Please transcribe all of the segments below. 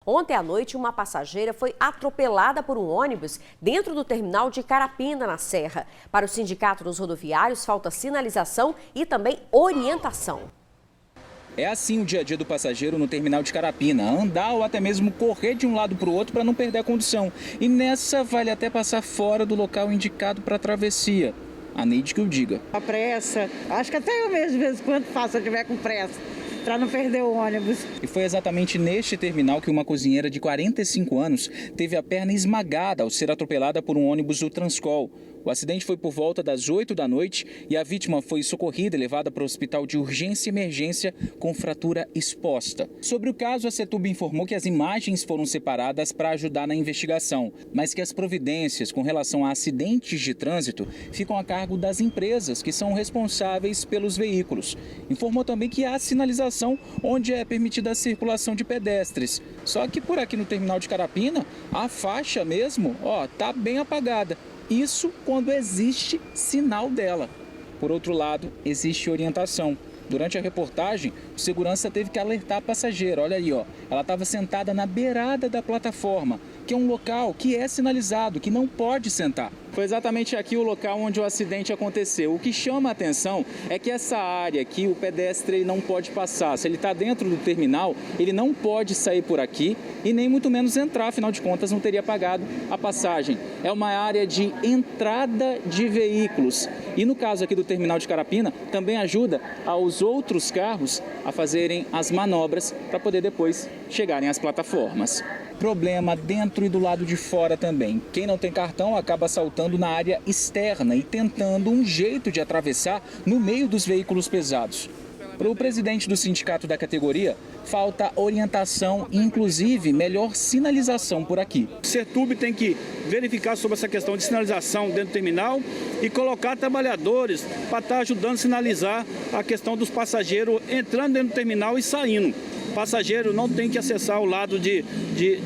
Ontem à noite, uma passageira foi atropelada por um ônibus dentro do terminal de Carapina, na Serra. Para o Sindicato dos Rodoviários, falta sinalização e também orientação. É assim o dia a dia do passageiro no terminal de Carapina, andar ou até mesmo correr de um lado para o outro para não perder a condução. E nessa vale até passar fora do local indicado para a travessia. A Neide que o diga. A pressa, acho que até eu mesmo de vez em quando faço se eu tiver com pressa, para não perder o ônibus. E foi exatamente neste terminal que uma cozinheira de 45 anos teve a perna esmagada ao ser atropelada por um ônibus do Transcol. O acidente foi por volta das 8 da noite e a vítima foi socorrida e levada para o hospital de urgência e emergência com fratura exposta. Sobre o caso, a Setub informou que as imagens foram separadas para ajudar na investigação, mas que as providências com relação a acidentes de trânsito ficam a cargo das empresas que são responsáveis pelos veículos. Informou também que há sinalização onde é permitida a circulação de pedestres. Só que por aqui no terminal de Carapina, a faixa mesmo, tá bem apagada. Isso quando existe sinal dela. Por outro lado, existe orientação. Durante a reportagem, o segurança teve que alertar a passageira. Olha aí, ela estava sentada na beirada da plataforma, que é um local que é sinalizado, que não pode sentar. Foi exatamente aqui o local onde o acidente aconteceu. O que chama a atenção é que essa área aqui, o pedestre não pode passar. Se ele está dentro do terminal, ele não pode sair por aqui e nem muito menos entrar, afinal de contas não teria pagado a passagem. É uma área de entrada de veículos. E no caso aqui do terminal de Carapina, também ajuda aos outros carros a fazerem as manobras para poder depois chegarem às plataformas. Problema dentro e do lado de fora também. Quem não tem cartão acaba saltando na área externa e tentando um jeito de atravessar no meio dos veículos pesados. Para o presidente do sindicato da categoria, falta orientação e, inclusive, melhor sinalização por aqui. O Setub tem que verificar sobre essa questão de sinalização dentro do terminal e colocar trabalhadores para estar ajudando a sinalizar a questão dos passageiros entrando dentro do terminal e saindo. O passageiro não tem que acessar o lado de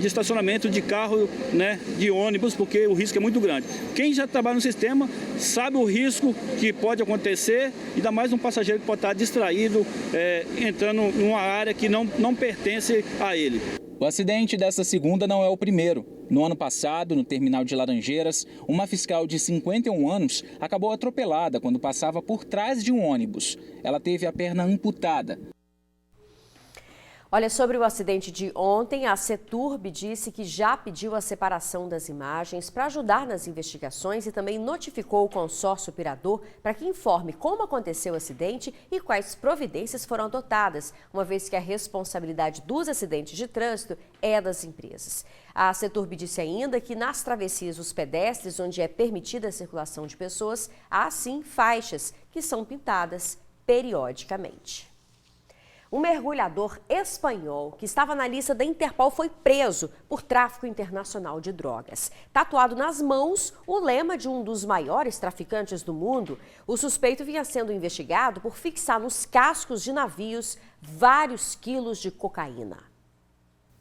estacionamento de carro, de ônibus, porque o risco é muito grande. Quem já trabalha no sistema sabe o risco que pode acontecer, ainda mais um passageiro que pode estar distraído, entrando numa área que não pertence a ele. O acidente dessa segunda não é o primeiro. No ano passado, no terminal de Laranjeiras, uma fiscal de 51 anos acabou atropelada quando passava por trás de um ônibus. Ela teve a perna amputada. Olha, sobre o acidente de ontem, a Seturb disse que já pediu a separação das imagens para ajudar nas investigações e também notificou o consórcio operador para que informe como aconteceu o acidente e quais providências foram adotadas, uma vez que a responsabilidade dos acidentes de trânsito é das empresas. A Seturb disse ainda que nas travessias dos pedestres, onde é permitida a circulação de pessoas, há sim faixas que são pintadas periodicamente. Um mergulhador espanhol que estava na lista da Interpol foi preso por tráfico internacional de drogas. Tatuado nas mãos, o lema de um dos maiores traficantes do mundo, o suspeito vinha sendo investigado por fixar nos cascos de navios vários quilos de cocaína.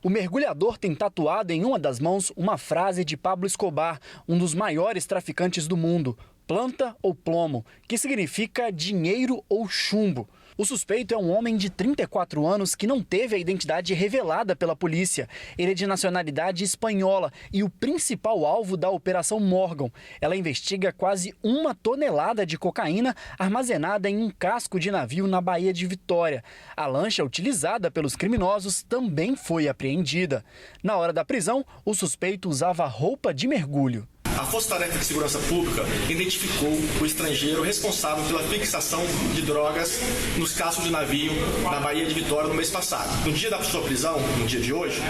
O mergulhador tem tatuado em uma das mãos uma frase de Pablo Escobar, um dos maiores traficantes do mundo: planta ou plomo, que significa dinheiro ou chumbo. O suspeito é um homem de 34 anos que não teve a identidade revelada pela polícia. Ele é de nacionalidade espanhola e o principal alvo da Operação Morgan. Ela investiga quase 1 tonelada de cocaína armazenada em um casco de navio na Baía de Vitória. A lancha utilizada pelos criminosos também foi apreendida. Na hora da prisão, o suspeito usava roupa de mergulho. A Força Tarefa de Segurança Pública identificou o estrangeiro responsável pela fixação de drogas nos cascos de navio na Baía de Vitória no mês passado. No dia da sua prisão, no dia de hoje,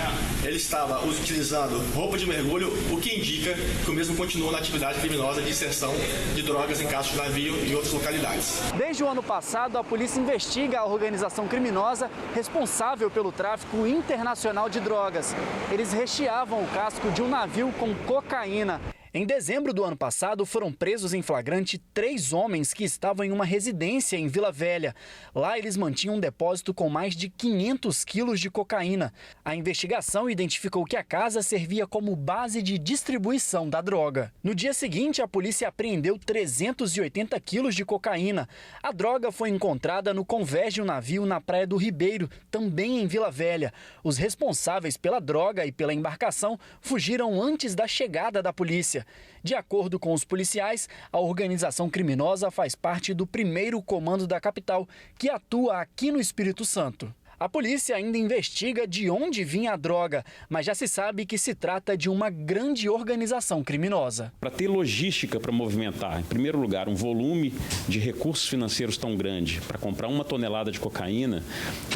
ele estava utilizando roupa de mergulho, o que indica que o mesmo continua na atividade criminosa de inserção de drogas em cascos de navio e outras localidades. Desde o ano passado, a polícia investiga a organização criminosa responsável pelo tráfico internacional de drogas. Eles recheavam o casco de um navio com cocaína. Em dezembro do ano passado, foram presos em flagrante 3 homens que estavam em uma residência em Vila Velha. Lá, eles mantinham um depósito com mais de 500 quilos de cocaína. A investigação identificou que a casa servia como base de distribuição da droga. No dia seguinte, a polícia apreendeu 380 quilos de cocaína. A droga foi encontrada no convés de um navio na Praia do Ribeiro, também em Vila Velha. Os responsáveis pela droga e pela embarcação fugiram antes da chegada da polícia. De acordo com os policiais, a organização criminosa faz parte do 1º comando da capital, que atua aqui no Espírito Santo. A polícia ainda investiga de onde vinha a droga, mas já se sabe que se trata de uma grande organização criminosa. Para ter logística para movimentar, em primeiro lugar, um volume de recursos financeiros tão grande para comprar 1 tonelada de cocaína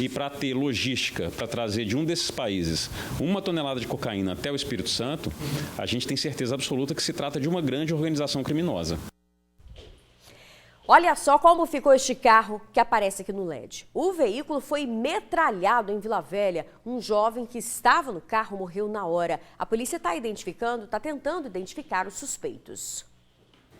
e para ter logística para trazer de um desses países 1 tonelada de cocaína até o Espírito Santo, a gente tem certeza absoluta que se trata de uma grande organização criminosa. Olha só como ficou este carro que aparece aqui no LED. O veículo foi metralhado em Vila Velha. Um jovem que estava no carro morreu na hora. A polícia está tentando identificar os suspeitos.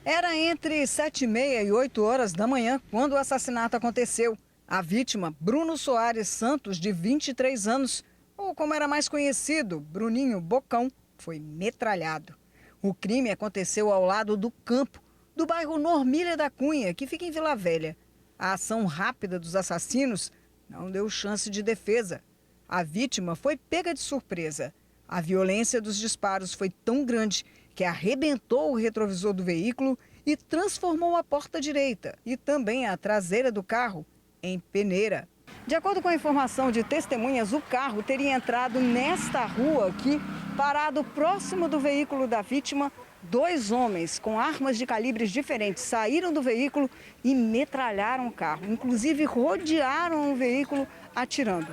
Era entre 7h30 e 8 horas da manhã quando o assassinato aconteceu. A vítima, Bruno Soares Santos, de 23 anos, ou como era mais conhecido, Bruninho Bocão, foi metralhado. O crime aconteceu ao lado do campo do bairro Normília da Cunha, que fica em Vila Velha. A ação rápida dos assassinos não deu chance de defesa. A vítima foi pega de surpresa. A violência dos disparos foi tão grande que arrebentou o retrovisor do veículo e transformou a porta direita e também a traseira do carro em peneira. De acordo com a informação de testemunhas, o carro teria entrado nesta rua aqui, parado próximo do veículo da vítima. 2 homens com armas de calibres diferentes saíram do veículo e metralharam o carro. Inclusive, rodearam o veículo atirando.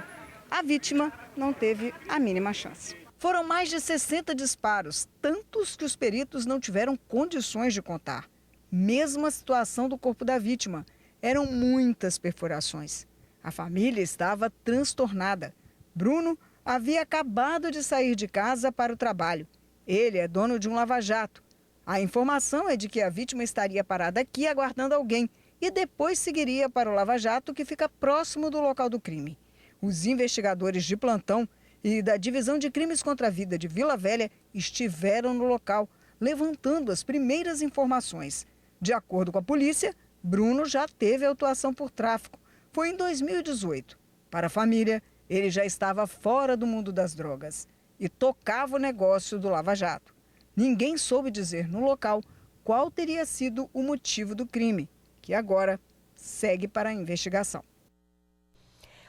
A vítima não teve a mínima chance. Foram mais de 60 disparos, tantos que os peritos não tiveram condições de contar. Mesma situação do corpo da vítima. Eram muitas perfurações. A família estava transtornada. Bruno havia acabado de sair de casa para o trabalho. Ele é dono de um lava-jato. A informação é de que a vítima estaria parada aqui aguardando alguém e depois seguiria para o lava-jato, que fica próximo do local do crime. Os investigadores de plantão e da Divisão de Crimes contra a Vida de Vila Velha estiveram no local, levantando as primeiras informações. De acordo com a polícia, Bruno já teve autuação por tráfico. Foi em 2018. Para a família, ele já estava fora do mundo das drogas e tocava o negócio do lava-jato. Ninguém soube dizer no local qual teria sido o motivo do crime, que agora segue para a investigação.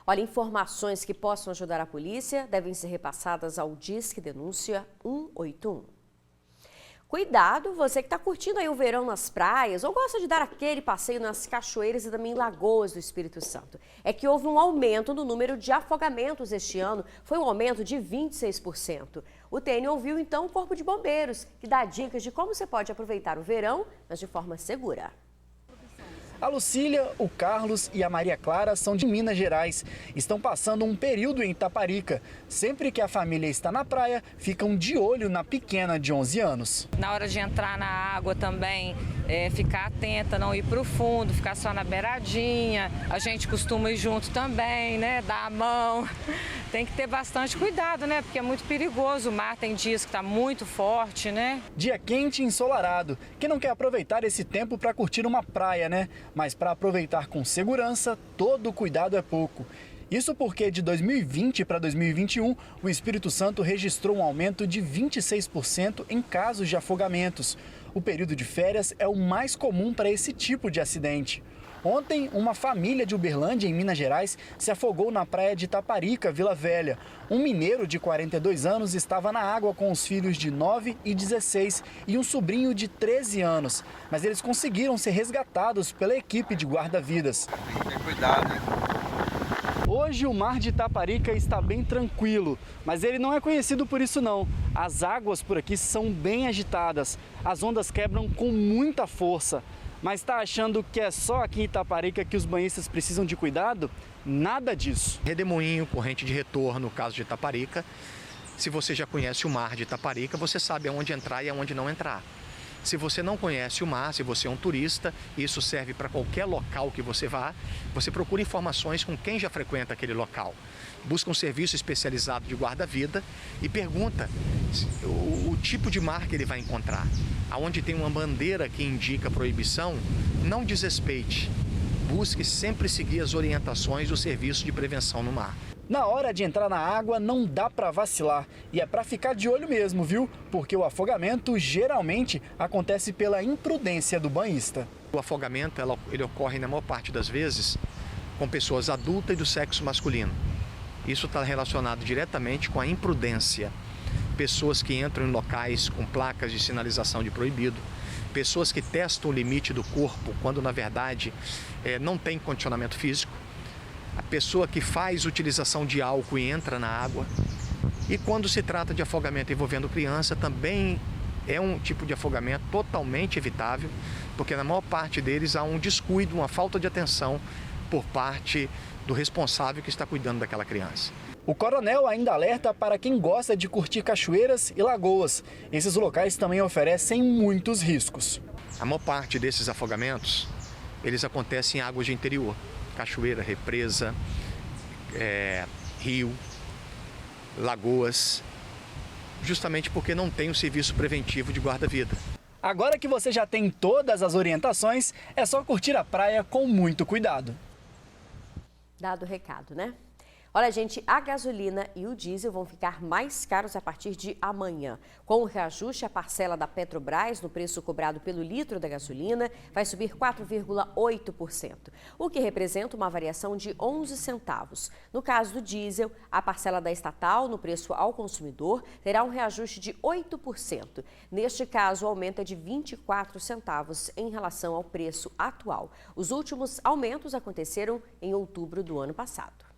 Olha, informações que possam ajudar a polícia devem ser repassadas ao Disque Denúncia 181. Cuidado, você que está curtindo aí o verão nas praias ou gosta de dar aquele passeio nas cachoeiras e também lagoas do Espírito Santo. É que houve um aumento no número de afogamentos este ano, foi um aumento de 26%. O TN ouviu então o Corpo de Bombeiros, que dá dicas de como você pode aproveitar o verão, mas de forma segura. A Lucília, o Carlos e a Maria Clara são de Minas Gerais. Estão passando um período em Itaparica. Sempre que a família está na praia, ficam de olho na pequena de 11 anos. Na hora de entrar na água também, ficar atenta, não ir para o fundo, ficar só na beiradinha. A gente costuma ir junto também, né? Dar a mão. Tem que ter bastante cuidado, né? Porque é muito perigoso. O mar tem dias que está muito forte, né? Dia quente e ensolarado. Quem não quer aproveitar esse tempo para curtir uma praia, né? Mas para aproveitar com segurança, todo cuidado é pouco. Isso porque de 2020 para 2021, o Espírito Santo registrou um aumento de 26% em casos de afogamentos. O período de férias é o mais comum para esse tipo de acidente. Ontem, uma família de Uberlândia, em Minas Gerais, se afogou na praia de Itaparica, Vila Velha. Um mineiro de 42 anos estava na água com os filhos de 9 e 16 e um sobrinho de 13 anos. Mas eles conseguiram ser resgatados pela equipe de guarda-vidas. Tem que ter cuidado, hein? Hoje o mar de Itaparica está bem tranquilo, mas ele não é conhecido por isso não. As águas por aqui são bem agitadas, as ondas quebram com muita força. Mas está achando que é só aqui em Itaparica que os banhistas precisam de cuidado? Nada disso. Redemoinho, corrente de retorno, no caso de Itaparica. Se você já conhece o mar de Itaparica, você sabe aonde entrar e aonde não entrar. Se você não conhece o mar, se você é um turista, isso serve para qualquer local que você vá, você procura informações com quem já frequenta aquele local. Busca um serviço especializado de guarda-vida e pergunta o tipo de mar que ele vai encontrar. Aonde tem uma bandeira que indica proibição, não desrespeite. Busque sempre seguir as orientações do Serviço de Prevenção no Mar. Na hora de entrar na água não dá para vacilar e é para ficar de olho mesmo, viu? Porque o afogamento geralmente acontece pela imprudência do banhista. O afogamento ele ocorre na maior parte das vezes com pessoas adultas e do sexo masculino. Isso está relacionado diretamente com a imprudência. Pessoas que entram em locais com placas de sinalização de proibido, pessoas que testam o limite do corpo quando na verdade não tem condicionamento físico, a pessoa que faz utilização de álcool e entra na água. E quando se trata de afogamento envolvendo criança, também é um tipo de afogamento totalmente evitável, porque na maior parte deles há um descuido, uma falta de atenção por parte do responsável que está cuidando daquela criança. O coronel ainda alerta para quem gosta de curtir cachoeiras e lagoas. Esses locais também oferecem muitos riscos. A maior parte desses afogamentos, eles acontecem em águas de interior. Cachoeira, represa, rio, lagoas, justamente porque não tem um serviço preventivo de guarda-vida. Agora que você já tem todas as orientações, é só curtir a praia com muito cuidado. Dado o recado, né? Olha, gente, a gasolina e o diesel vão ficar mais caros a partir de amanhã. Com o reajuste, a parcela da Petrobras no preço cobrado pelo litro da gasolina vai subir 4,8%, o que representa uma variação de 11 centavos. No caso do diesel, a parcela da estatal no preço ao consumidor terá um reajuste de 8%. Neste caso, o aumento é de 24 centavos em relação ao preço atual. Os últimos aumentos aconteceram em outubro do ano passado.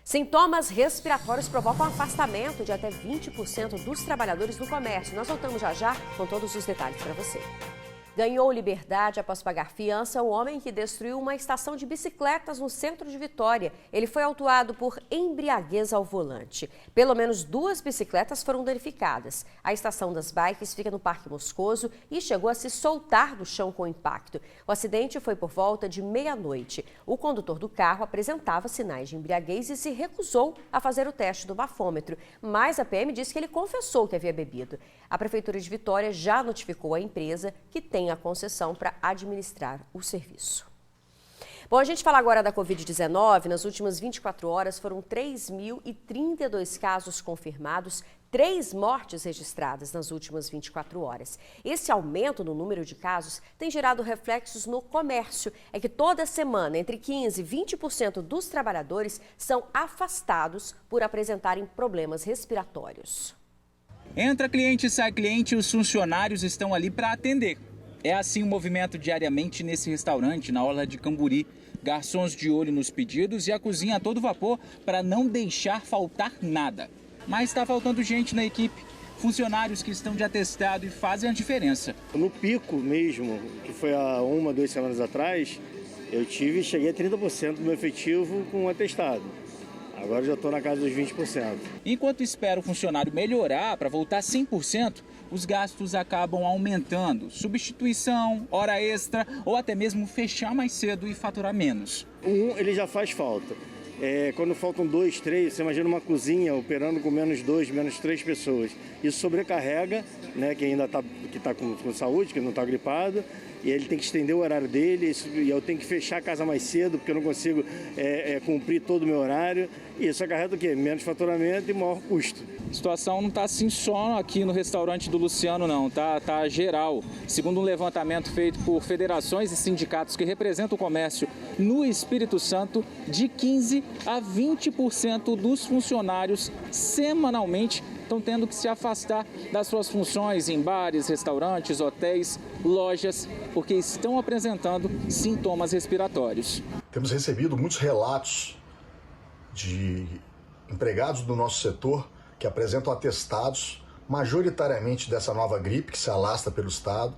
Sintomas respiratórios provocam afastamento de até 20% dos trabalhadores do comércio. Nós voltamos já com todos os detalhes para você. Ganhou liberdade após pagar fiança o homem que destruiu uma estação de bicicletas no centro de Vitória. Ele foi autuado por embriaguez ao volante. Pelo menos 2 bicicletas foram danificadas. A estação das bikes fica no Parque Moscoso e chegou a se soltar do chão com o impacto. O acidente foi por volta de meia-noite. O condutor do carro apresentava sinais de embriaguez e se recusou a fazer o teste do bafômetro. Mas a PM disse que ele confessou que havia bebido. A Prefeitura de Vitória já notificou a empresa que tem a concessão para administrar o serviço. Bom, a gente fala agora da Covid-19. Nas últimas 24 horas foram 3.032 casos confirmados, 3 mortes registradas nas últimas 24 horas. Esse aumento no número de casos tem gerado reflexos no comércio. É que toda semana, entre 15% e 20% dos trabalhadores são afastados por apresentarem problemas respiratórios. Entra cliente e sai cliente e os funcionários estão ali para atender. É assim o movimento diariamente nesse restaurante na orla de Camburi. Garçons de olho nos pedidos e a cozinha a todo vapor para não deixar faltar nada. Mas está faltando gente na equipe. Funcionários que estão de atestado e fazem a diferença. No pico mesmo, que foi há 1, 2 semanas atrás, cheguei a 30% do meu efetivo com atestado. Agora já estou na casa dos 20%. Enquanto espera o funcionário melhorar para voltar 100%, os gastos acabam aumentando. Substituição, hora extra ou até mesmo fechar mais cedo e faturar menos. Ele já faz falta. Quando faltam 2, 3, você imagina uma cozinha operando com menos 2, menos 3 pessoas. Isso sobrecarrega, né, quem ainda está com saúde, que não está gripado, e ele tem que estender o horário dele, e eu tenho que fechar a casa mais cedo, porque eu não consigo cumprir todo o meu horário. E isso acarreta o quê? Menos faturamento e maior custo. A situação não está assim só aqui no restaurante do Luciano, não. Tá geral. Segundo um levantamento feito por federações e sindicatos que representam o comércio no Espírito Santo, de 15% a 20% dos funcionários semanalmente estão tendo que se afastar das suas funções em bares, restaurantes, hotéis, lojas, porque estão apresentando sintomas respiratórios. Temos recebido muitos relatos de empregados do nosso setor que apresentam atestados, majoritariamente dessa nova gripe que se alastra pelo Estado,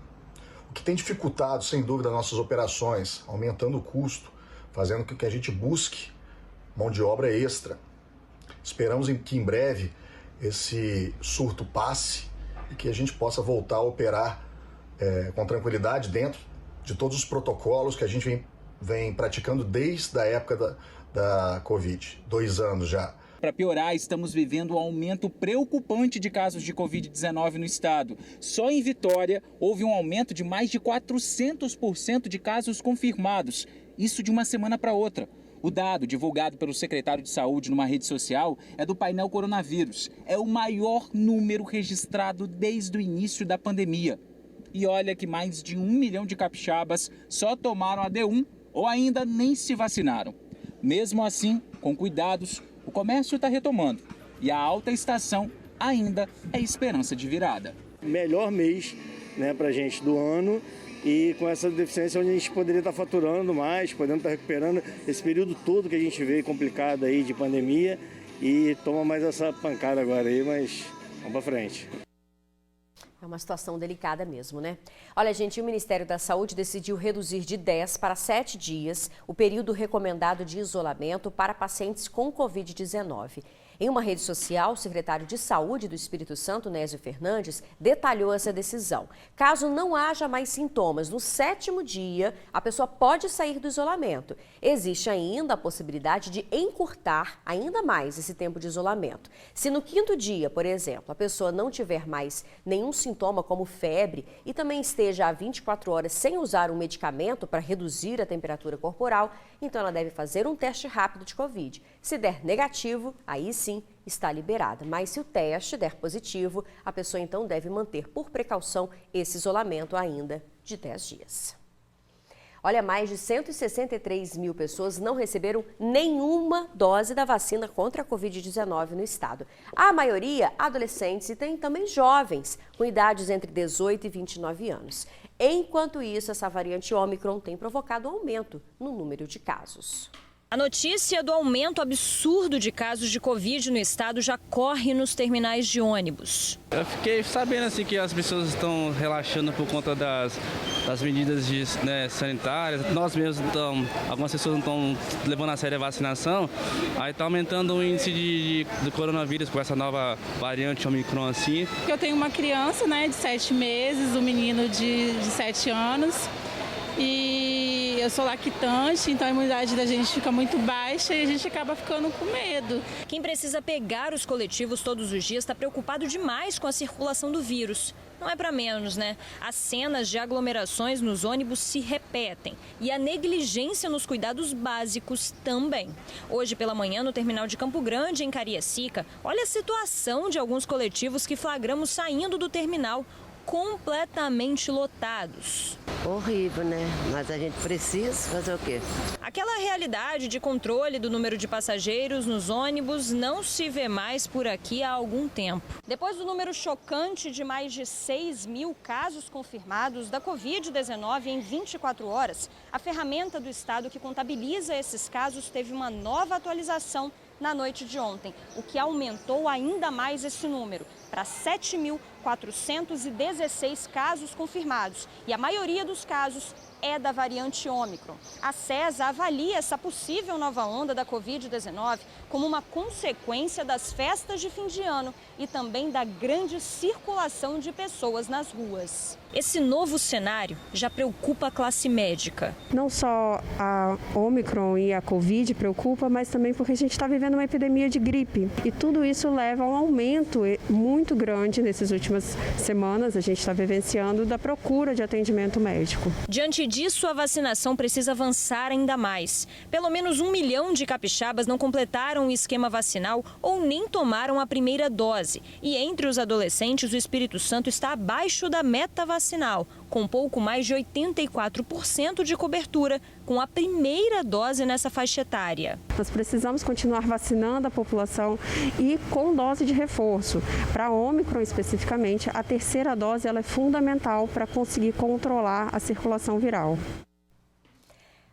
o que tem dificultado, sem dúvida, nossas operações, aumentando o custo, fazendo com que a gente busque mão de obra extra. Esperamos que em breve esse surto passe e que a gente possa voltar a operar com tranquilidade dentro de todos os protocolos que a gente vem praticando desde a época da Covid, 2 anos já. Para piorar, estamos vivendo um aumento preocupante de casos de Covid-19 no estado. Só em Vitória, houve um aumento de mais de 400% de casos confirmados. Isso de uma semana para outra. O dado divulgado pelo secretário de Saúde numa rede social é do painel Coronavírus. É o maior número registrado desde o início da pandemia. E olha que mais de 1 milhão de capixabas só tomaram a D1 ou ainda nem se vacinaram. Mesmo assim, com cuidados, o comércio está retomando e a alta estação ainda é esperança de virada. Melhor mês, né, para a gente do ano, e com essa deficiência onde a gente poderia estar faturando mais, podendo estar recuperando esse período todo que a gente veio complicado aí de pandemia, e toma mais essa pancada agora aí, mas vamos para frente. É uma situação delicada mesmo, né? Olha, gente, o Ministério da Saúde decidiu reduzir de 10 para 7 dias o período recomendado de isolamento para pacientes com Covid-19. Em uma rede social, o secretário de Saúde do Espírito Santo, Nésio Fernandes, detalhou essa decisão. Caso não haja mais sintomas, no 7º dia, a pessoa pode sair do isolamento. Existe ainda a possibilidade de encurtar ainda mais esse tempo de isolamento. Se no 5º dia, por exemplo, a pessoa não tiver mais nenhum sintoma como febre e também esteja há 24 horas sem usar um medicamento para reduzir a temperatura corporal, então ela deve fazer um teste rápido de Covid. Se der negativo, aí sim está liberada. Mas se o teste der positivo, a pessoa então deve manter por precaução esse isolamento ainda de 10 dias. Olha, mais de 163 mil pessoas não receberam nenhuma dose da vacina contra a Covid-19 no estado. A maioria, adolescentes e tem também jovens, com idades entre 18 e 29 anos. Enquanto isso, essa variante Ômicron tem provocado aumento no número de casos. A notícia do aumento absurdo de casos de Covid no estado já corre nos terminais de ônibus. Eu fiquei sabendo assim que as pessoas estão relaxando por conta das medidas sanitárias. Nós mesmos, algumas pessoas não estão levando a sério a vacinação. Aí está aumentando o índice do coronavírus com essa nova variante Omicron assim. Eu tenho uma criança, de 7 meses, um menino de 7 anos. E eu sou lactante, então a imunidade da gente fica muito baixa e a gente acaba ficando com medo. Quem precisa pegar os coletivos todos os dias está preocupado demais com a circulação do vírus. Não é para menos, né? As cenas de aglomerações nos ônibus se repetem e a negligência nos cuidados básicos também. Hoje pela manhã, no terminal de Campo Grande, em Cariacica, olha a situação de alguns coletivos que flagramos saindo do terminal, completamente lotados. Horrível, né? Mas a gente precisa fazer o quê? Aquela realidade de controle do número de passageiros nos ônibus não se vê mais por aqui há algum tempo. Depois do número chocante de mais de 6 mil casos confirmados da Covid-19 em 24 horas, a ferramenta do estado que contabiliza esses casos teve uma nova atualização na noite de ontem, o que aumentou ainda mais esse número, para 7.416 casos confirmados. E a maioria dos casos é da variante Ômicron. A CESA avalia essa possível nova onda da Covid-19 como uma consequência das festas de fim de ano e também da grande circulação de pessoas nas ruas. Esse novo cenário já preocupa a classe médica. Não só a Ômicron e a Covid preocupa, mas também porque a gente está vivendo uma epidemia de gripe. E tudo isso leva a um aumento muito grande nessas últimas semanas, a gente está vivenciando, da procura de atendimento médico. Diante disso, a vacinação precisa avançar ainda mais. Pelo menos 1 milhão de capixabas não completaram o esquema vacinal ou nem tomaram a primeira dose. E entre os adolescentes, o Espírito Santo está abaixo da meta vacinal, com pouco mais de 84% de cobertura com a primeira dose nessa faixa etária. Nós precisamos continuar vacinando a população e com dose de reforço. Para a Ômicron especificamente, a terceira dose ela é fundamental para conseguir controlar a circulação viral.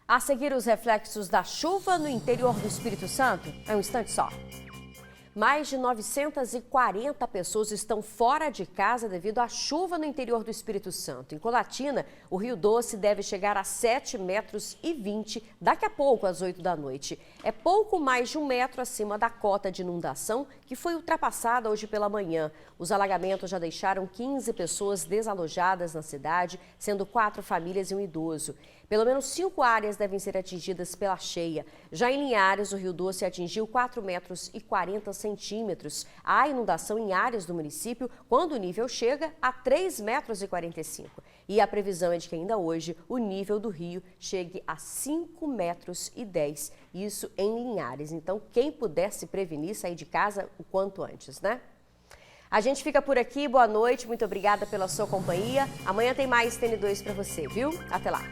A seguir, os reflexos da chuva no interior do Espírito Santo. É um instante só. Mais de 940 pessoas estão fora de casa devido à chuva no interior do Espírito Santo. Em Colatina, o Rio Doce deve chegar a 7,20 metros daqui a pouco, às 8 da noite. É pouco mais de 1 metro acima da cota de inundação, que foi ultrapassada hoje pela manhã. Os alagamentos já deixaram 15 pessoas desalojadas na cidade, sendo 4 famílias e um idoso. Pelo menos 5 áreas devem ser atingidas pela cheia. Já em Linhares, o Rio Doce atingiu 4,40 metros. Há inundação em áreas do município quando o nível chega a 3,45 metros. E a previsão é de que ainda hoje o nível do rio chegue a 5,10 metros. Isso em Linhares. Então, quem puder se prevenir, sair de casa o quanto antes, né? A gente fica por aqui, boa noite, muito obrigada pela sua companhia. Amanhã tem mais TN2 para você, viu? Até lá!